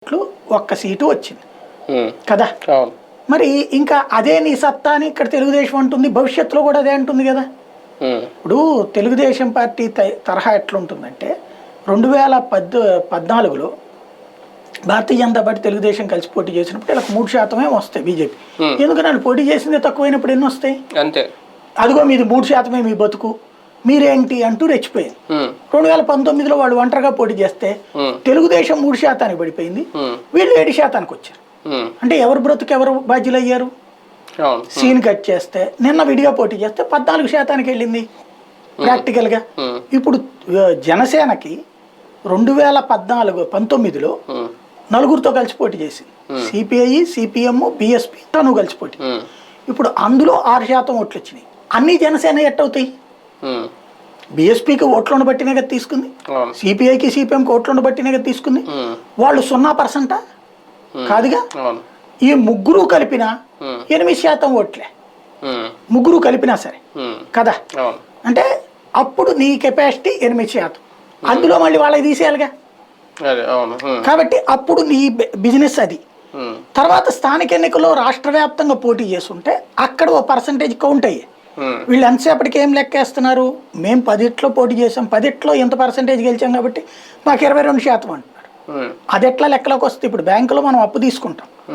ఒక్క సీటు వచ్చింది కదా. మరి ఇంకా అదే నీ సత్తా అని ఇక్కడ తెలుగుదేశం అంటుంది, భవిష్యత్తులో కూడా అదే అంటుంది కదా. ఇప్పుడు తెలుగుదేశం పార్టీ తరహా ఎట్లుంటుందంటే 2014లో భారతీయ జనతా పార్టీ తెలుగుదేశం కలిసి పోటీ చేసినప్పుడు ఇలా 3% వస్తాయి బీజేపీ. ఎందుకని వాళ్ళు పోటీ చేసిందే తక్కువైనప్పుడు ఎన్ని వస్తాయి అంతే. అదిగో మీది 3% మీ బతుకు మీరేంటి అంటూ రెచ్చిపోయింది. 2019లో వాళ్ళు ఒంటరిగా పోటీ చేస్తే తెలుగుదేశం 3% పడిపోయింది, వీళ్ళు 7% వచ్చారు. అంటే ఎవరు బ్రతుకు ఎవరు బాధ్యులు అయ్యారు? సీన్ కట్ చేస్తే నిన్న విడిగా పోటీ చేస్తే 14% వెళ్ళింది ప్రాక్టికల్ గా. ఇప్పుడు జనసేనకి 2019లో నలుగురితో కలిసి పోటీ చేసింది, సిపిఐ, సిపిఎం, బిఎస్పి తను కలిసి పోటీ. ఇప్పుడు అందులో 6% ఓట్లు వచ్చినాయి. అన్ని జనసేన ఎట్టవుతాయి? బిఎస్పీకి ఓట్లను బట్టినే కదా తీసుకుంది, సిపిఐకి సిపిఎంకి ఓట్లను బట్టినే కదా తీసుకుంది. వాళ్ళు 0% కాదుగా. ఈ ముగ్గురు కలిపిన 8% ఓట్లే, ముగ్గురు కలిపినా సరే కదా. అంటే అప్పుడు నీ కెపాసిటీ 8%, అందులో మళ్ళీ వాళ్ళకి తీసేయాలిగా. కాబట్టి అప్పుడు నీ బిజినెస్ అది. తర్వాత స్థానిక ఎన్నికల్లో రాష్ట్ర వ్యాప్తంగా పోటీ చేస్తుంటే అక్కడ ఓ పర్సంటేజ్ కౌంట్ అయ్యాయి. వీళ్ళు ఎంతసేపటికి ఏం లెక్కేస్తున్నారు, మేము 10లో పోటీ చేసాం, 10లో ఎంత పర్సంటేజ్ గెలిచాం కాబట్టి మాకు 22% అంటున్నారు. అది ఎట్లా లెక్కలోకి వస్తుంది? ఇప్పుడు బ్యాంకులో మనం అప్పు తీసుకుంటాం,